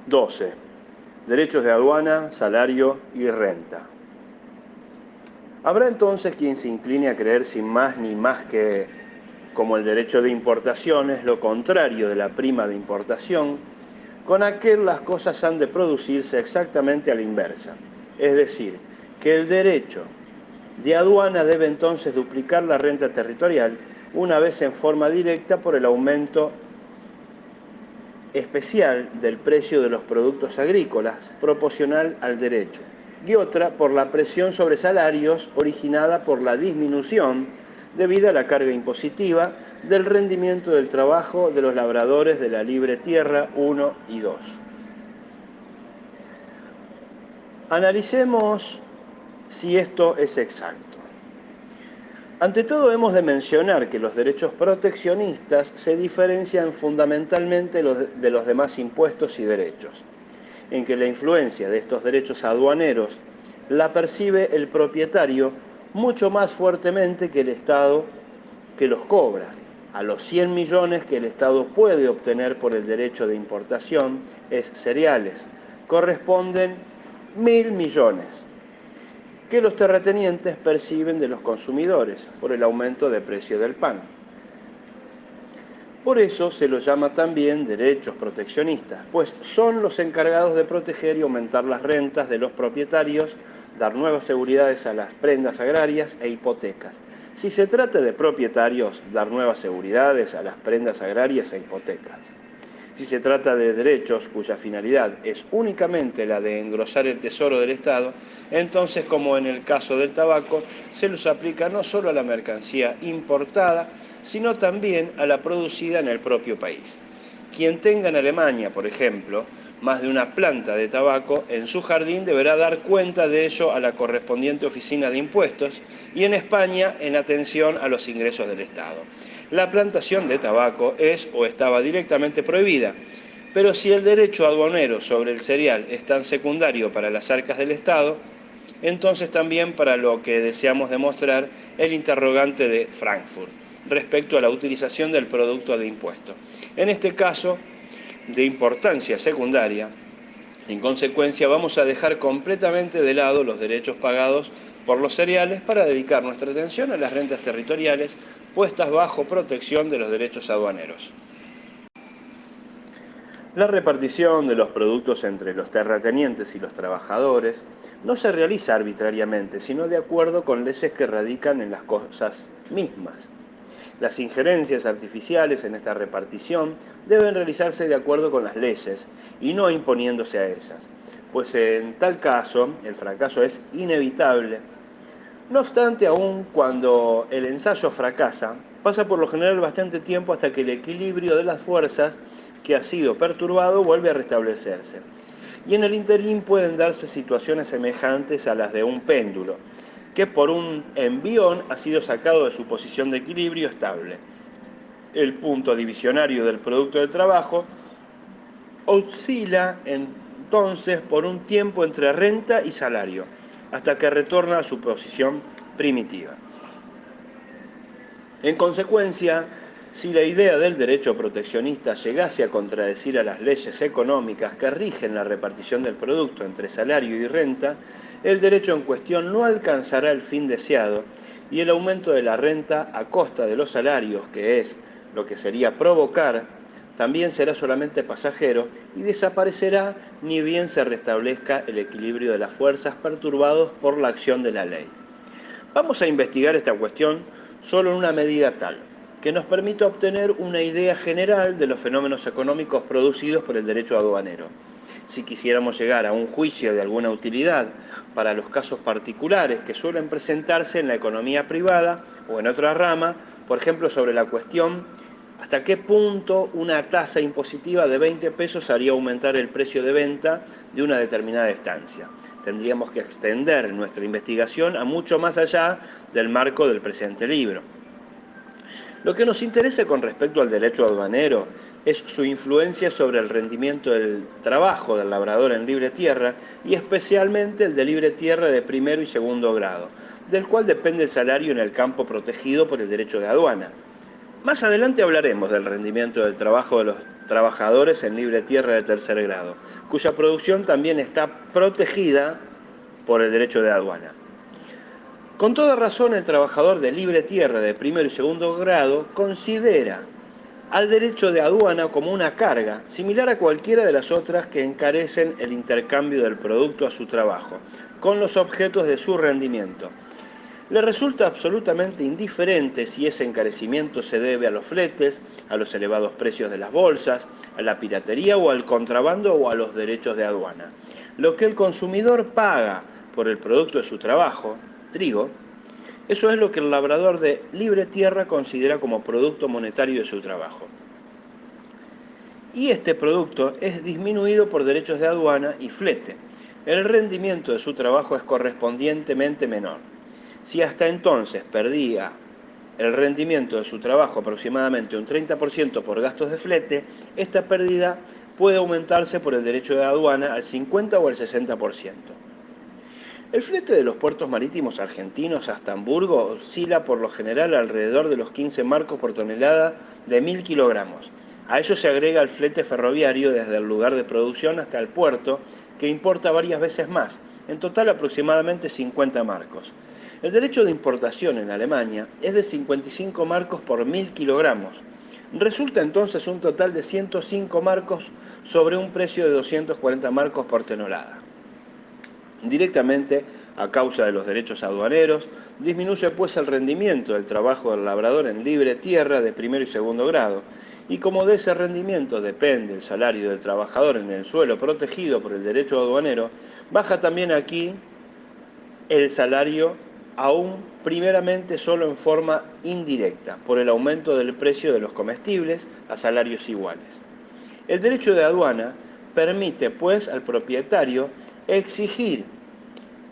12. Derechos de aduana, salario y renta. Habrá entonces quien se incline a creer sin más ni más que, como el derecho de importación es lo contrario de la prima de importación, con aquel las cosas han de producirse exactamente a la inversa. Es decir, que el derecho de aduana debe entonces duplicar la renta territorial, una vez en forma directa por el aumento especial del precio de los productos agrícolas, proporcional al derecho, y otra por la presión sobre salarios originada por la disminución debida a la carga impositiva del rendimiento del trabajo de los labradores de la libre tierra 1 y 2. Analicemos si esto es exacto. Ante todo, hemos de mencionar que los derechos proteccionistas se diferencian fundamentalmente de los demás impuestos y derechos, en que la influencia de estos derechos aduaneros la percibe el propietario mucho más fuertemente que el Estado, que los cobra. A los 100 millones que el Estado puede obtener por el derecho de importación, es cereales, corresponden 1.000 millones que los terratenientes perciben de los consumidores por el aumento de precio del pan. Por eso se los llama también derechos proteccionistas, pues son los encargados de proteger y aumentar las rentas de los propietarios, dar nuevas seguridades a las prendas agrarias e hipotecas. Si se trata de propietarios, dar nuevas seguridades a las prendas agrarias e hipotecas. Si se trata de derechos cuya finalidad es únicamente la de engrosar el tesoro del Estado, entonces, como en el caso del tabaco, se los aplica no solo a la mercancía importada, sino también a la producida en el propio país. Quien tenga en Alemania, por ejemplo, más de una planta de tabaco en su jardín deberá dar cuenta de ello a la correspondiente oficina de impuestos y en España en atención a los ingresos del Estado. La plantación de tabaco es o estaba directamente prohibida, pero si el derecho aduanero sobre el cereal es tan secundario para las arcas del Estado, entonces también para lo que deseamos demostrar el interrogante de Frankfurt respecto a la utilización del producto de impuesto. En este caso, de importancia secundaria, en consecuencia vamos a dejar completamente de lado los derechos pagados por los cereales para dedicar nuestra atención a las rentas territoriales puestas bajo protección de los derechos aduaneros. La repartición de los productos entre los terratenientes y los trabajadores no se realiza arbitrariamente, sino de acuerdo con leyes que radican en las cosas mismas. Las injerencias artificiales en esta repartición deben realizarse de acuerdo con las leyes y no imponiéndose a ellas, pues en tal caso el fracaso es inevitable. No obstante, aun cuando el ensayo fracasa, pasa por lo general bastante tiempo hasta que el equilibrio de las fuerzas que ha sido perturbado vuelve a restablecerse. Y en el interín pueden darse situaciones semejantes a las de un péndulo, que por un envión ha sido sacado de su posición de equilibrio estable. El punto divisionario del producto de trabajo oscila entonces por un tiempo entre renta y salario, hasta que retorna a su posición primitiva. En consecuencia, si la idea del derecho proteccionista llegase a contradecir a las leyes económicas que rigen la repartición del producto entre salario y renta, el derecho en cuestión no alcanzará el fin deseado y el aumento de la renta a costa de los salarios, que es lo que sería provocar, también será solamente pasajero y desaparecerá ni bien se restablezca el equilibrio de las fuerzas perturbados por la acción de la ley. Vamos a investigar esta cuestión solo en una medida tal que nos permita obtener una idea general de los fenómenos económicos producidos por el derecho aduanero. Si quisiéramos llegar a un juicio de alguna utilidad para los casos particulares que suelen presentarse en la economía privada o en otra rama, por ejemplo sobre la cuestión hasta qué punto una tasa impositiva de 20 pesos haría aumentar el precio de venta de una determinada estancia. Tendríamos que extender nuestra investigación a mucho más allá del marco del presente libro. Lo que nos interesa con respecto al derecho aduanero es su influencia sobre el rendimiento del trabajo del labrador en libre tierra y especialmente el de libre tierra de primero y segundo grado, del cual depende el salario en el campo protegido por el derecho de aduana. Más adelante hablaremos del rendimiento del trabajo de los trabajadores en libre tierra de tercer grado, cuya producción también está protegida por el derecho de aduana. Con toda razón, el trabajador de libre tierra de primero y segundo grado considera al derecho de aduana como una carga, similar a cualquiera de las otras que encarecen el intercambio del producto a su trabajo, con los objetos de su rendimiento. Le resulta absolutamente indiferente si ese encarecimiento se debe a los fletes, a los elevados precios de las bolsas, a la piratería o al contrabando o a los derechos de aduana. Lo que el consumidor paga por el producto de su trabajo, trigo, eso es lo que el labrador de libre tierra considera como producto monetario de su trabajo. Y este producto es disminuido por derechos de aduana y flete. El rendimiento de su trabajo es correspondientemente menor. Si hasta entonces perdía el rendimiento de su trabajo aproximadamente un 30% por gastos de flete, esta pérdida puede aumentarse por el derecho de aduana al 50 o al 60%. El flete de los puertos marítimos argentinos hasta Hamburgo oscila por lo general alrededor de los 15 marcos por tonelada de 1000 kilogramos. A ello se agrega el flete ferroviario desde el lugar de producción hasta el puerto, que importa varias veces más, en total aproximadamente 50 marcos. El derecho de importación en Alemania es de 55 marcos por 1000 kilogramos. Resulta entonces un total de 105 marcos sobre un precio de 240 marcos por tonelada. Directamente, a causa de los derechos aduaneros, disminuye pues el rendimiento del trabajo del labrador en libre tierra de primero y segundo grado, y como de ese rendimiento depende el salario del trabajador en el suelo protegido por el derecho aduanero, baja también aquí el salario aún primeramente solo en forma indirecta, por el aumento del precio de los comestibles a salarios iguales. El derecho de aduana permite pues al propietario exigir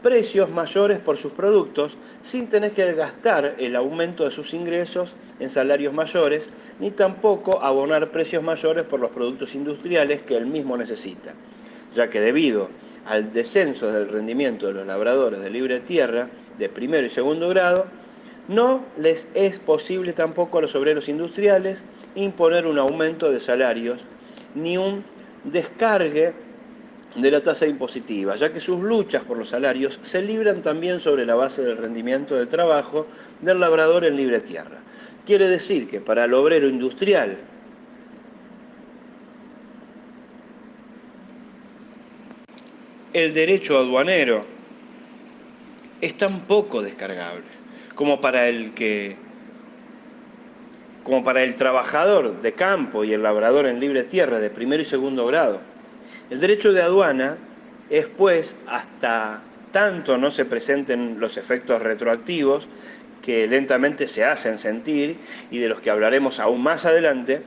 precios mayores por sus productos sin tener que gastar el aumento de sus ingresos en salarios mayores, ni tampoco abonar precios mayores por los productos industriales que él mismo necesita, ya que debido al descenso del rendimiento de los labradores de libre tierra de primero y segundo grado, no les es posible tampoco a los obreros industriales imponer un aumento de salarios ni un descargue de la tasa impositiva, ya que sus luchas por los salarios se libran también sobre la base del rendimiento del trabajo del labrador en libre tierra. Quiere decir que para el obrero industrial, el derecho aduanero es tan poco descargable como para el trabajador de campo y el labrador en libre tierra de primero y segundo grado. El derecho de aduana es, pues, hasta tanto no se presenten los efectos retroactivos que lentamente se hacen sentir y de los que hablaremos aún más adelante,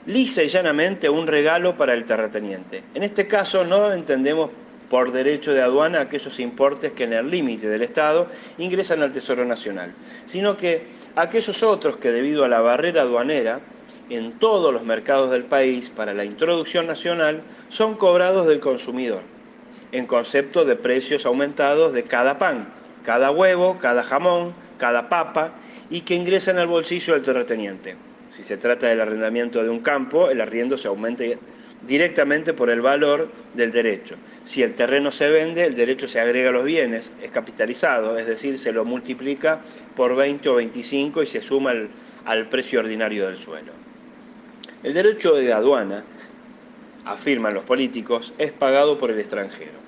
lisa y llanamente un regalo para el terrateniente. En este caso no entendemos por derecho de aduana aquellos importes que en el límite del Estado ingresan al Tesoro Nacional, sino que aquellos otros que debido a la barrera aduanera en todos los mercados del país para la introducción nacional son cobrados del consumidor, en concepto de precios aumentados de cada pan, cada huevo, cada jamón, cada papa, y que ingresan al bolsillo del terrateniente. Si se trata del arrendamiento de un campo, el arriendo se aumenta directamente por el valor del derecho. Si el terreno se vende, el derecho se agrega a los bienes, es capitalizado, es decir, se lo multiplica por 20 o 25 y se suma al precio ordinario del suelo. El derecho de aduana, afirman los políticos, es pagado por el extranjero.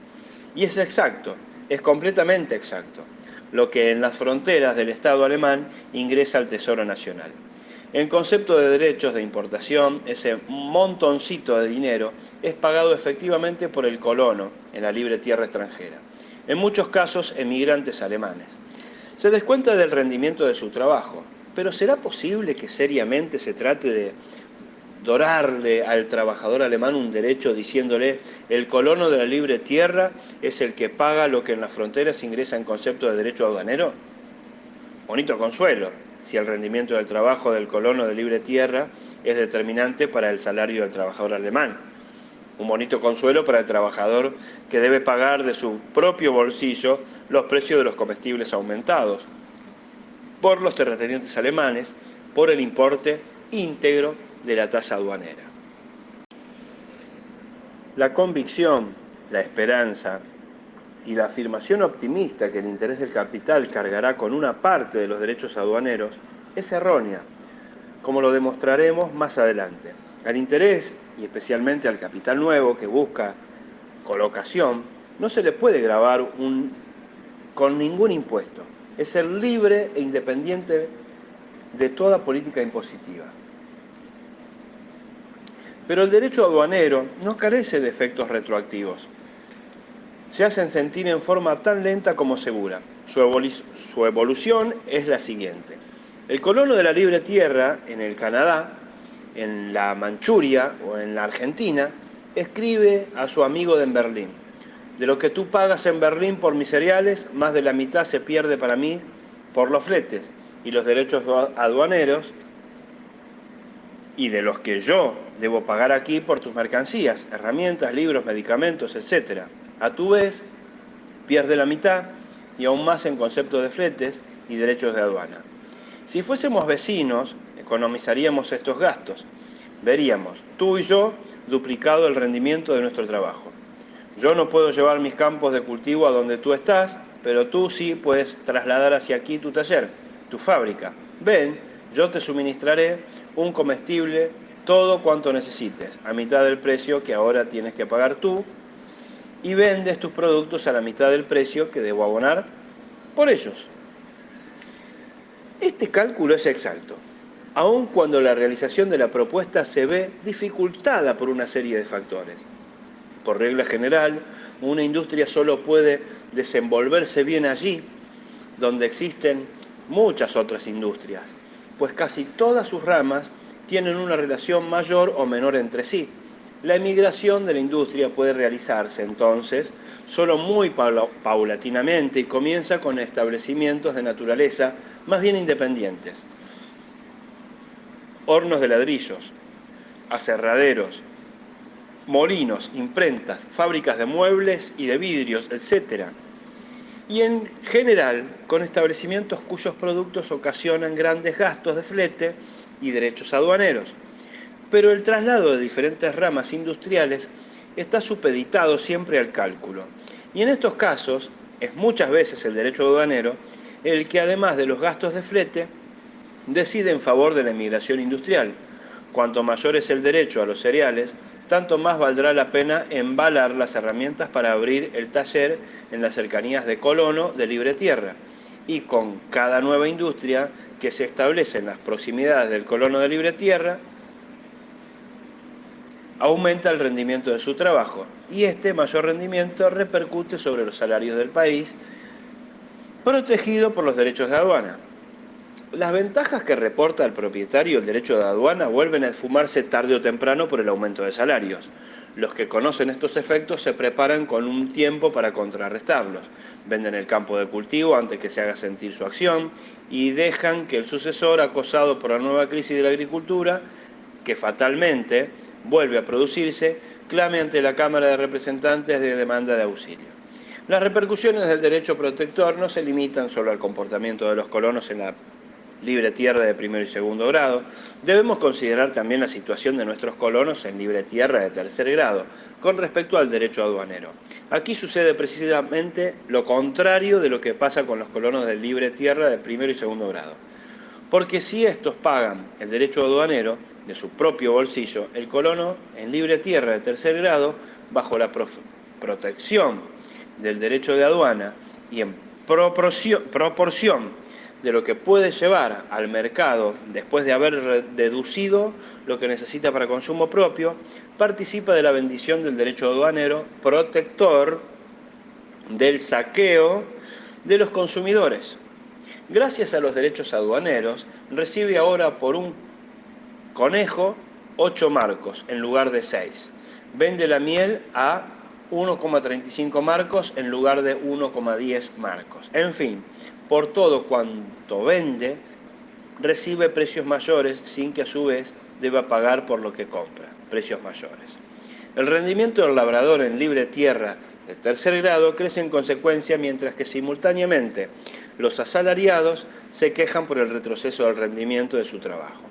Y es exacto, es completamente exacto, lo que en las fronteras del Estado alemán ingresa al Tesoro Nacional. En concepto de derechos de importación, ese montoncito de dinero es pagado efectivamente por el colono en la libre tierra extranjera, en muchos casos emigrantes alemanes. Se descuenta del rendimiento de su trabajo, pero ¿será posible que seriamente se trate de dorarle al trabajador alemán un derecho diciéndole el colono de la libre tierra es el que paga lo que en las fronteras ingresa en concepto de derecho aduanero? Bonito consuelo, si el rendimiento del trabajo del colono de libre tierra es determinante para el salario del trabajador alemán. Un bonito consuelo para el trabajador que debe pagar de su propio bolsillo los precios de los comestibles aumentados por los terratenientes alemanes por el importe íntegro de la tasa aduanera. La convicción, la esperanza y la afirmación optimista que el interés del capital cargará con una parte de los derechos aduaneros es errónea, como lo demostraremos más adelante. Al interés, y especialmente al capital nuevo que busca colocación, no se le puede gravar con ningún impuesto. Es ser libre e independiente de toda política impositiva. Pero el derecho aduanero no carece de efectos retroactivos. Se hacen sentir en forma tan lenta como segura. Su evolución es la siguiente. El colono de la libre tierra en el Canadá, en la Manchuria o en la Argentina, escribe a su amigo de Berlín: de lo que tú pagas en Berlín por mis cereales, más de la mitad se pierde para mí por los fletes y los derechos aduaneros, y de los que yo debo pagar aquí por tus mercancías, herramientas, libros, medicamentos, etc. A tu vez, pierde la mitad y aún más en concepto de fletes y derechos de aduana. Si fuésemos vecinos, economizaríamos estos gastos. Veríamos, tú y yo, duplicado el rendimiento de nuestro trabajo. Yo no puedo llevar mis campos de cultivo a donde tú estás, pero tú sí puedes trasladar hacia aquí tu taller, tu fábrica. Ven, yo te suministraré un comestible, todo cuanto necesites, a mitad del precio que ahora tienes que pagar tú, y vendes tus productos a la mitad del precio que debo abonar por ellos. Este cálculo es exacto, aun cuando la realización de la propuesta se ve dificultada por una serie de factores. Por regla general, una industria solo puede desenvolverse bien allí donde existen muchas otras industrias, pues casi todas sus ramas tienen una relación mayor o menor entre sí. La emigración de la industria puede realizarse entonces solo muy paulatinamente y comienza con establecimientos de naturaleza más bien independientes. Hornos de ladrillos, aserraderos, molinos, imprentas, fábricas de muebles y de vidrios, etc. Y en general con establecimientos cuyos productos ocasionan grandes gastos de flete y derechos aduaneros. Pero el traslado de diferentes ramas industriales está supeditado siempre al cálculo. Y en estos casos es muchas veces el derecho aduanero el que, además de los gastos de flete, decide en favor de la emigración industrial. Cuanto mayor es el derecho a los cereales, tanto más valdrá la pena embalar las herramientas para abrir el taller en las cercanías de colono de libre tierra. Y con cada nueva industria que se establece en las proximidades del colono de libre tierra, aumenta el rendimiento de su trabajo, y este mayor rendimiento repercute sobre los salarios del país, protegido por los derechos de aduana. Las ventajas que reporta el propietario el derecho de aduana vuelven a esfumarse tarde o temprano por el aumento de salarios. Los que conocen estos efectos se preparan con un tiempo para contrarrestarlos. Venden el campo de cultivo antes que se haga sentir su acción y dejan que el sucesor, acosado por la nueva crisis de la agricultura, que fatalmente vuelve a producirse, clame ante la Cámara de Representantes de demanda de auxilio. Las repercusiones del derecho protector no se limitan solo al comportamiento de los colonos en la libre tierra de primero y segundo grado. Debemos considerar también la situación de nuestros colonos en libre tierra de tercer grado con respecto al derecho aduanero. Aquí sucede precisamente lo contrario de lo que pasa con los colonos de libre tierra de primero y segundo grado. Porque si estos pagan el derecho aduanero de su propio bolsillo, el colono en libre tierra de tercer grado, bajo la protección del derecho de aduana y en proporción de lo que puede llevar al mercado después de haber deducido lo que necesita para consumo propio, participa de la bendición del derecho aduanero protector del saqueo de los consumidores. Gracias a los derechos aduaneros, recibe ahora por un conejo 8 marcos en lugar de 6. Vende la miel a 1,35 marcos en lugar de 1,10 marcos. En fin, por todo cuanto vende, recibe precios mayores sin que a su vez deba pagar por lo que compra, precios mayores. El rendimiento del labrador en libre tierra de tercer grado crece en consecuencia, mientras que simultáneamente los asalariados se quejan por el retroceso del rendimiento de su trabajo.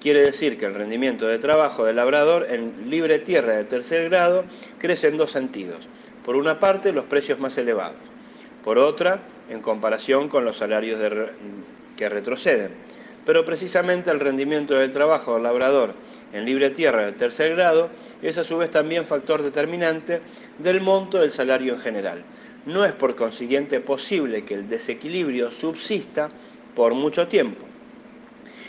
Quiere decir que el rendimiento de trabajo del labrador en libre tierra de tercer grado crece en dos sentidos. Por una parte, los precios más elevados. Por otra, en comparación con los salarios que retroceden. Pero precisamente el rendimiento del trabajo del labrador en libre tierra de tercer grado es a su vez también factor determinante del monto del salario en general. No es por consiguiente posible que el desequilibrio subsista por mucho tiempo.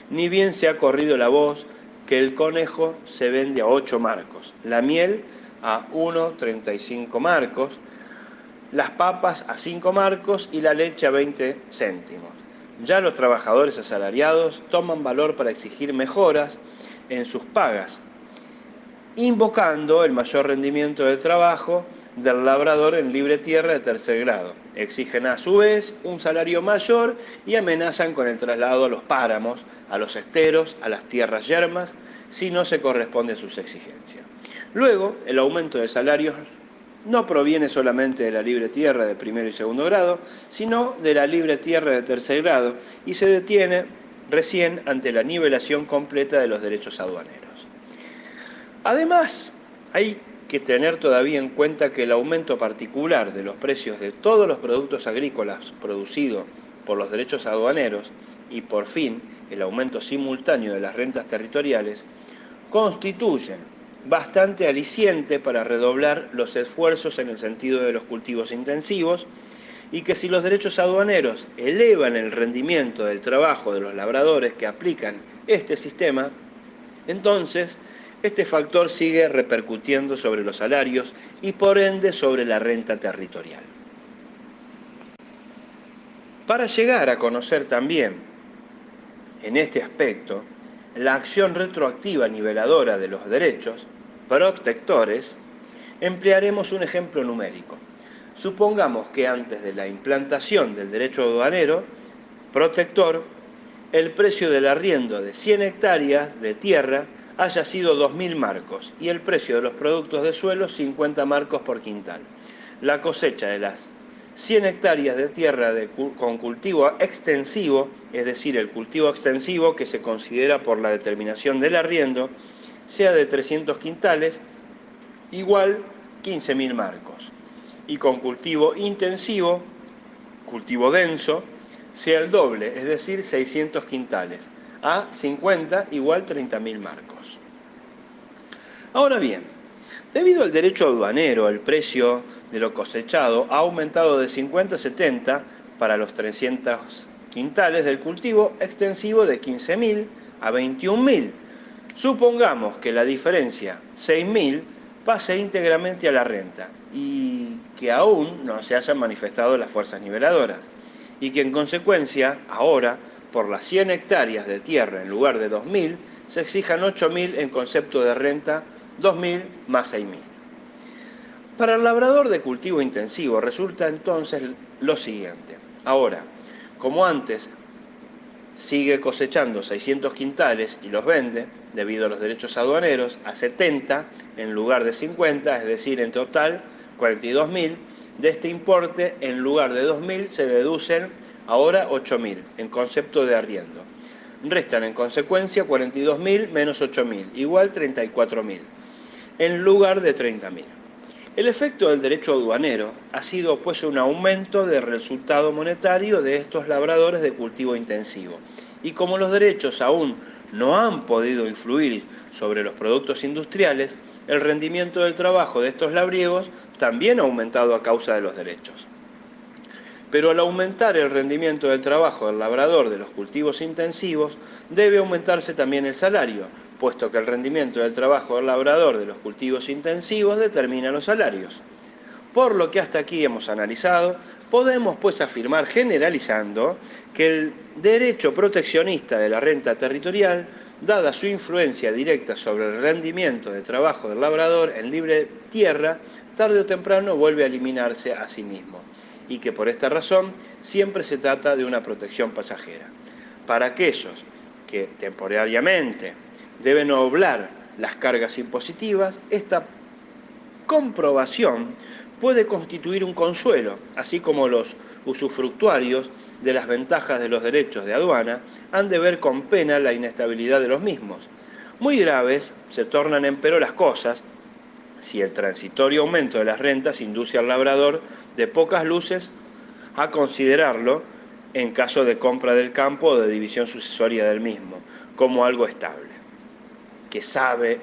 Ni bien se ha corrido la voz que el conejo se vende a 8 marcos, la miel a 1,35 marcos, las papas a 5 marcos y la leche a 20 céntimos. Ya los trabajadores asalariados toman valor para exigir mejoras en sus pagas, invocando el mayor rendimiento del trabajo del labrador en libre tierra de tercer grado. Exigen a su vez un salario mayor y amenazan con el traslado a los páramos, a los esteros, a las tierras yermas, si no se corresponde a sus exigencias. Luego, el aumento de salarios no proviene solamente de la libre tierra de primero y segundo grado, sino de la libre tierra de tercer grado y se detiene recién ante la nivelación completa de los derechos aduaneros. Además, hay que tener todavía en cuenta que el aumento particular de los precios de todos los productos agrícolas producidos por los derechos aduaneros y, por fin, el aumento simultáneo de las rentas territoriales constituyen bastante aliciente para redoblar los esfuerzos en el sentido de los cultivos intensivos y que si los derechos aduaneros elevan el rendimiento del trabajo de los labradores que aplican este sistema, entonces este factor sigue repercutiendo sobre los salarios y por ende sobre la renta territorial. Para llegar a conocer también en este aspecto la acción retroactiva niveladora de los derechos protectores, emplearemos un ejemplo numérico. Supongamos que antes de la implantación del derecho aduanero protector, el precio del arriendo de 100 hectáreas de tierra haya sido 2.000 marcos y el precio de los productos de suelo 50 marcos por quintal. La cosecha de las 100 hectáreas de tierra con cultivo extensivo, es decir, el cultivo extensivo que se considera por la determinación del arriendo, sea de 300 quintales, igual 15.000 marcos. Y con cultivo intensivo, cultivo denso, sea el doble, es decir, 600 quintales, a 50 igual 30.000 marcos. Ahora bien, debido al derecho aduanero, el precio de lo cosechado ha aumentado de 50 a 70 para los 300 quintales del cultivo extensivo de 15.000 a 21.000. Supongamos que la diferencia, 6.000, pase íntegramente a la renta y que aún no se hayan manifestado las fuerzas niveladoras y que en consecuencia, ahora, por las 100 hectáreas de tierra en lugar de 2.000, se exijan 8.000 en concepto de renta, 2.000 más 6.000. Para el labrador de cultivo intensivo resulta entonces lo siguiente. Ahora, como antes sigue cosechando 600 quintales y los vende, debido a los derechos aduaneros, a 70 en lugar de 50, es decir, en total 42.000, de este importe, en lugar de 2.000, se deducen ahora 8.000 en concepto de arriendo. Restan en consecuencia 42.000 menos 8.000, igual 34.000, en lugar de 30.000. El efecto del derecho aduanero ha sido pues un aumento del resultado monetario de estos labradores de cultivo intensivo. Y como los derechos aún no han podido influir sobre los productos industriales, el rendimiento del trabajo de estos labriegos también ha aumentado a causa de los derechos. Pero al aumentar el rendimiento del trabajo del labrador de los cultivos intensivos, debe aumentarse también el salario, puesto que el rendimiento del trabajo del labrador de los cultivos intensivos determina los salarios. Por lo que hasta aquí hemos analizado, podemos pues afirmar generalizando que el derecho proteccionista de la renta territorial, dada su influencia directa sobre el rendimiento de trabajo del labrador en libre tierra, tarde o temprano vuelve a eliminarse a sí mismo, y que por esta razón siempre se trata de una protección pasajera. Para aquellos que temporariamente deben oblar las cargas impositivas, esta comprobación puede constituir un consuelo, así como los usufructuarios de las ventajas de los derechos de aduana han de ver con pena la inestabilidad de los mismos. Muy graves se tornan empero las cosas si el transitorio aumento de las rentas induce al labrador de pocas luces a considerarlo, en caso de compra del campo o de división sucesoria del mismo, como algo estable. ¿Qué sabe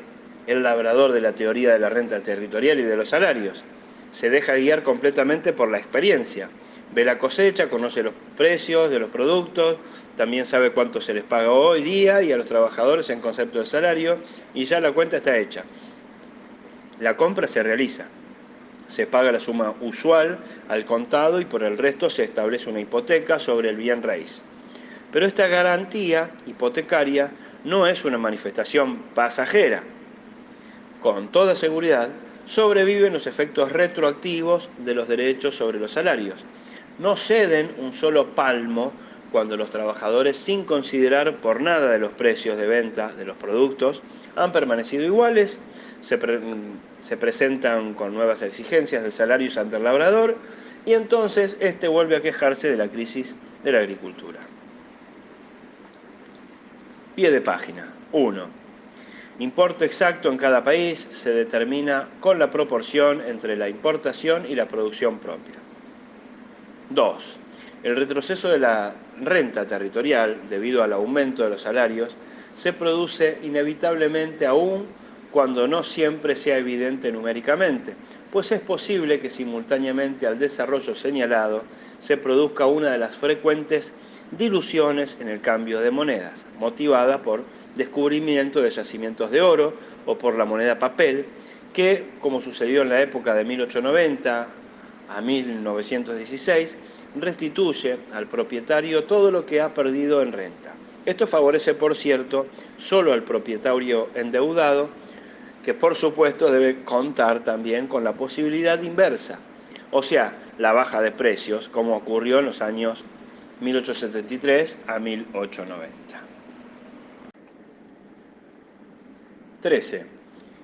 el labrador de la teoría de la renta territorial y de los salarios? Se deja guiar completamente por la experiencia. Ve la cosecha, conoce los precios de los productos, también sabe cuánto se les paga hoy día y a los trabajadores en concepto de salario, y ya la cuenta está hecha. La compra se realiza. Se paga la suma usual al contado y por el resto se establece una hipoteca sobre el bien raíz. Pero esta garantía hipotecaria no es una manifestación pasajera. Con toda seguridad, sobreviven los efectos retroactivos de los derechos sobre los salarios. No ceden un solo palmo cuando los trabajadores, sin considerar por nada de los precios de venta de los productos, han permanecido iguales, se presentan con nuevas exigencias de salarios ante el labrador y entonces éste vuelve a quejarse de la crisis de la agricultura. Pie de página. 1. Importe exacto en cada país se determina con la proporción entre la importación y la producción propia. 2. El retroceso de la renta territorial, debido al aumento de los salarios, se produce inevitablemente aún cuando no siempre sea evidente numéricamente, pues es posible que simultáneamente al desarrollo señalado se produzca una de las frecuentes diluciones en el cambio de monedas, motivada por descubrimiento de yacimientos de oro o por la moneda papel, que, como sucedió en la época de 1890 a 1916, restituye al propietario todo lo que ha perdido en renta. Esto favorece, por cierto, solo al propietario endeudado, que por supuesto debe contar también con la posibilidad inversa, o sea, la baja de precios, como ocurrió en los años 1873 a 1890. 13.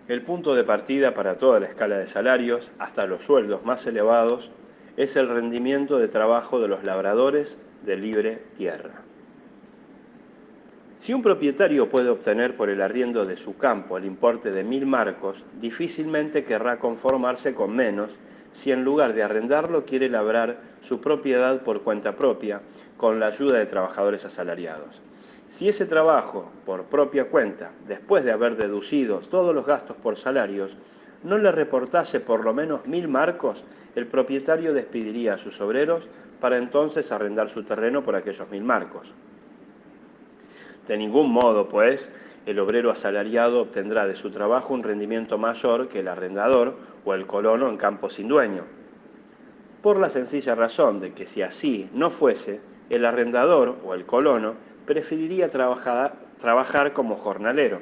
El punto de partida para toda la escala de salarios, hasta los sueldos más elevados, es el rendimiento de trabajo de los labradores de libre tierra. Si un propietario puede obtener por el arriendo de su campo el importe de 1000 marcos, difícilmente querrá conformarse con menos si en lugar de arrendarlo quiere labrar su propiedad por cuenta propia, con la ayuda de trabajadores asalariados. Si ese trabajo, por propia cuenta, después de haber deducido todos los gastos por salarios, no le reportase por lo menos 1000 marcos, el propietario despediría a sus obreros para entonces arrendar su terreno por aquellos 1000 marcos. De ningún modo, pues, el obrero asalariado obtendrá de su trabajo un rendimiento mayor que el arrendador o el colono en campo sin dueño, por la sencilla razón de que si así no fuese, el arrendador o el colono preferiría trabajar como jornalero.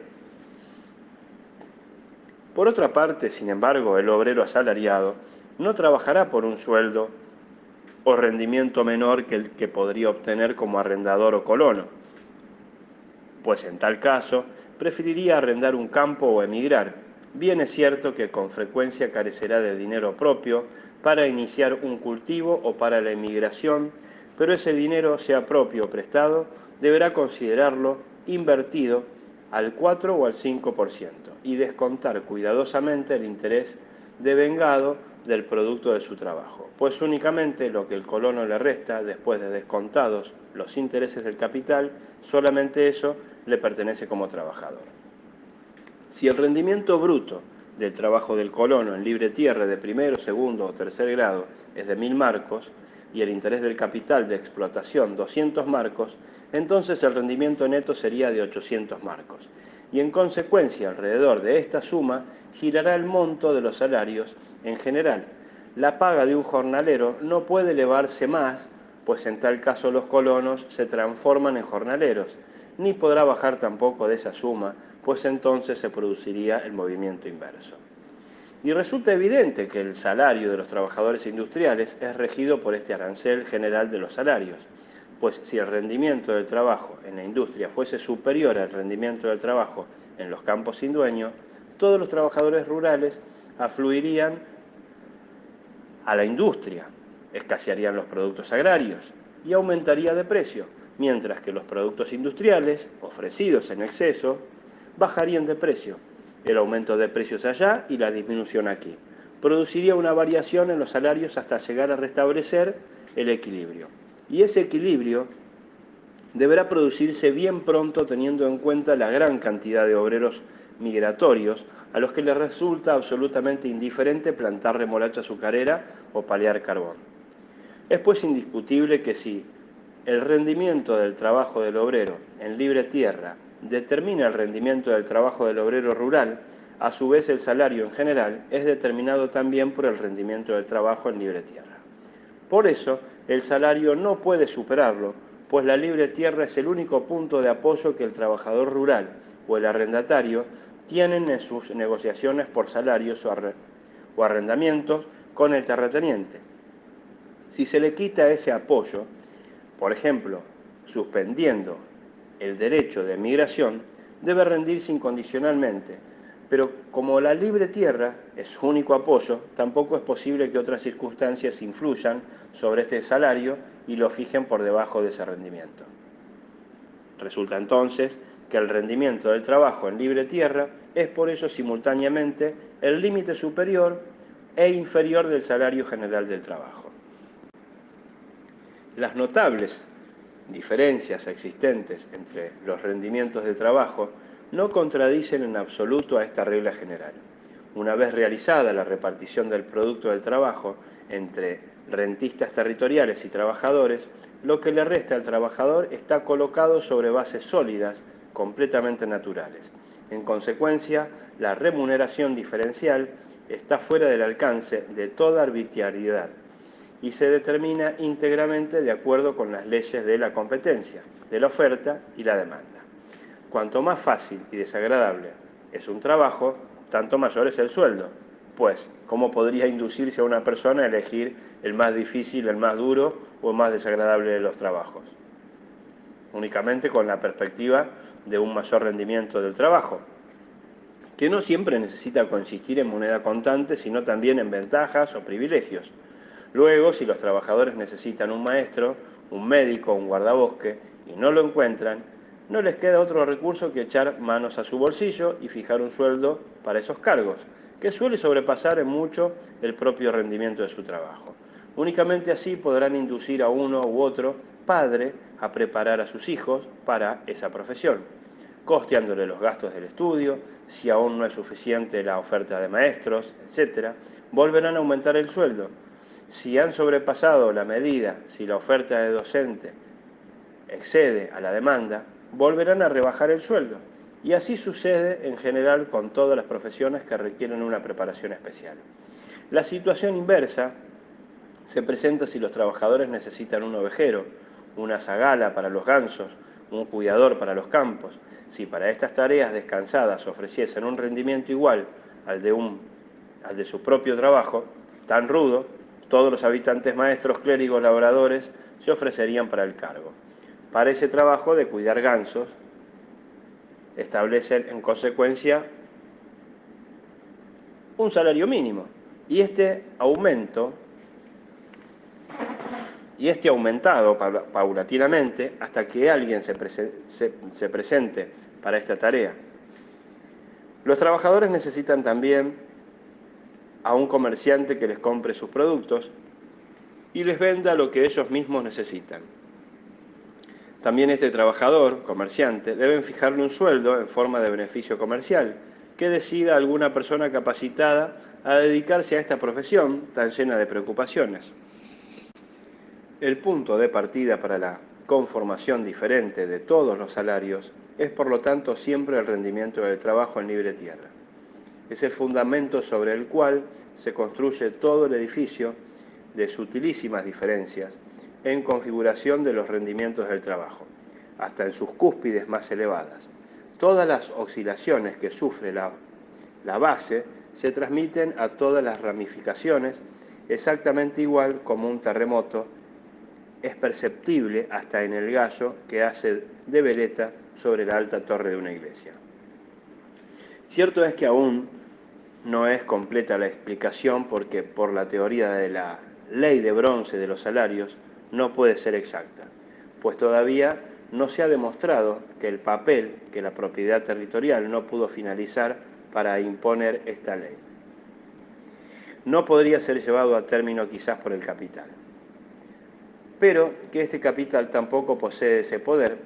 Por otra parte, sin embargo, el obrero asalariado no trabajará por un sueldo o rendimiento menor que el que podría obtener como arrendador o colono, pues en tal caso preferiría arrendar un campo o emigrar. Bien es cierto que con frecuencia carecerá de dinero propio para iniciar un cultivo o para la emigración, pero ese dinero, sea propio o prestado, deberá considerarlo invertido al 4 o al 5% y descontar cuidadosamente el interés devengado del producto de su trabajo, pues únicamente lo que el colono le resta después de descontados los intereses del capital, solamente eso le pertenece como trabajador. Si el rendimiento bruto del trabajo del colono en libre tierra de primero, segundo o tercer grado es de 1000 marcos y el interés del capital de explotación 200 marcos, entonces el rendimiento neto sería de 800 marcos. Y en consecuencia, alrededor de esta suma girará el monto de los salarios en general. La paga de un jornalero no puede elevarse más, pues en tal caso los colonos se transforman en jornaleros, ni podrá bajar tampoco de esa suma, pues entonces se produciría el movimiento inverso. Y resulta evidente que el salario de los trabajadores industriales es regido por este arancel general de los salarios, pues si el rendimiento del trabajo en la industria fuese superior al rendimiento del trabajo en los campos sin dueño, todos los trabajadores rurales afluirían a la industria, escasearían los productos agrarios y aumentaría de precio, mientras que los productos industriales, ofrecidos en exceso, bajarían de precio. El aumento de precios allá y la disminución aquí produciría una variación en los salarios hasta llegar a restablecer el equilibrio. Y ese equilibrio deberá producirse bien pronto teniendo en cuenta la gran cantidad de obreros migratorios a los que les resulta absolutamente indiferente plantar remolacha azucarera o palear carbón. Es pues indiscutible que si el rendimiento del trabajo del obrero en libre tierra determina el rendimiento del trabajo del obrero rural, a su vez el salario en general es determinado también por el rendimiento del trabajo en libre tierra. Por eso, el salario no puede superarlo, pues la libre tierra es el único punto de apoyo que el trabajador rural o el arrendatario tienen en sus negociaciones por salarios o arrendamientos con el terrateniente. Si se le quita ese apoyo, por ejemplo, suspendiendo el derecho de migración, debe rendirse incondicionalmente, pero como la libre tierra es su único apoyo, tampoco es posible que otras circunstancias influyan sobre este salario y lo fijen por debajo de ese rendimiento. Resulta entonces que el rendimiento del trabajo en libre tierra es por ello simultáneamente el límite superior e inferior del salario general del trabajo. Las notables diferencias existentes entre los rendimientos de trabajo no contradicen en absoluto a esta regla general. Una vez realizada la repartición del producto del trabajo entre rentistas territoriales y trabajadores, lo que le resta al trabajador está colocado sobre bases sólidas, completamente naturales. En consecuencia, la remuneración diferencial está fuera del alcance de toda arbitrariedad y se determina íntegramente de acuerdo con las leyes de la competencia, de la oferta y la demanda. Cuanto más fácil y desagradable es un trabajo, tanto mayor es el sueldo, pues ¿cómo podría inducirse a una persona a elegir el más difícil, el más duro o el más desagradable de los trabajos? Únicamente con la perspectiva de un mayor rendimiento del trabajo, que no siempre necesita consistir en moneda contante, sino también en ventajas o privilegios. Luego, si los trabajadores necesitan un maestro, un médico, un guardabosque, y no lo encuentran, no les queda otro recurso que echar manos a su bolsillo y fijar un sueldo para esos cargos, que suele sobrepasar en mucho el propio rendimiento de su trabajo. Únicamente así podrán inducir a uno u otro padre a preparar a sus hijos para esa profesión, costeándole los gastos del estudio, si aún no es suficiente la oferta de maestros, etc., volverán a aumentar el sueldo. Si han sobrepasado la medida, si la oferta de docente excede a la demanda, volverán a rebajar el sueldo. Y así sucede en general con todas las profesiones que requieren una preparación especial. La situación inversa se presenta si los trabajadores necesitan un ovejero, una zagala para los gansos, un cuidador para los campos. Si para estas tareas descansadas ofreciesen un rendimiento igual al de su propio trabajo, tan rudo, todos los habitantes maestros, clérigos, labradores se ofrecerían para el cargo. Para ese trabajo de cuidar gansos, establecen en consecuencia un salario mínimo. Y este aumentado paulatinamente hasta que alguien se presente para esta tarea. Los trabajadores necesitan también a un comerciante que les compre sus productos y les venda lo que ellos mismos necesitan. También este trabajador, comerciante, deben fijarle un sueldo en forma de beneficio comercial que decida alguna persona capacitada a dedicarse a esta profesión tan llena de preocupaciones. El punto de partida para la conformación diferente de todos los salarios es, por lo tanto, siempre el rendimiento del trabajo en libre tierra. Es el fundamento sobre el cual se construye todo el edificio de sutilísimas diferencias en configuración de los rendimientos del trabajo, hasta en sus cúspides más elevadas. Todas las oscilaciones que sufre la base se transmiten a todas las ramificaciones exactamente igual como un terremoto es perceptible hasta en el gallo que hace de veleta sobre la alta torre de una iglesia. Cierto es que aún no es completa la explicación porque por la teoría de la ley de bronce de los salarios no puede ser exacta, pues todavía no se ha demostrado que el papel que la propiedad territorial no pudo finalizar para imponer esta ley no podría ser llevado a término quizás por el capital. Pero que este capital tampoco posee ese poder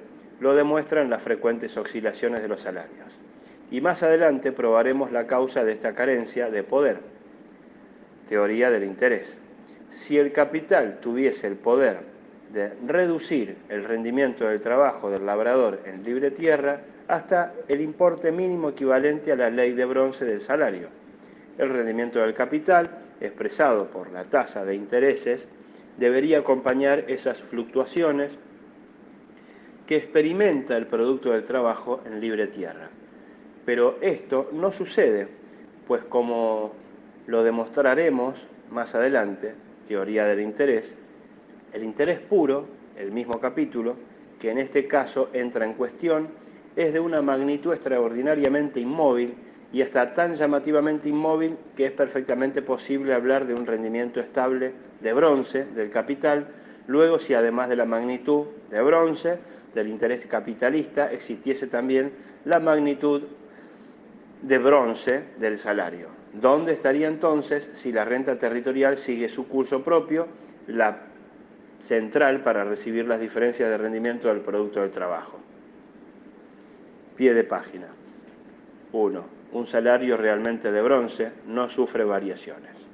lo demuestran las frecuentes oscilaciones de los salarios. Y más adelante probaremos la causa de esta carencia de poder, teoría del interés. Si el capital tuviese el poder de reducir el rendimiento del trabajo del labrador en libre tierra hasta el importe mínimo equivalente a la ley de bronce del salario, el rendimiento del capital, expresado por la tasa de intereses, debería acompañar esas fluctuaciones que experimenta el producto del trabajo en libre tierra. Pero esto no sucede, pues como lo demostraremos más adelante, teoría del interés, el interés puro, el mismo capítulo, que en este caso entra en cuestión, es de una magnitud extraordinariamente inmóvil y hasta tan llamativamente inmóvil que es perfectamente posible hablar de un rendimiento estable de bronce del capital, luego si además de la magnitud de bronce del interés capitalista existiese también la magnitud de bronce del salario. ¿Dónde estaría entonces si la renta territorial sigue su curso propio, la central para recibir las diferencias de rendimiento del producto del trabajo? Pie de página. 1. Un salario realmente de bronce no sufre variaciones.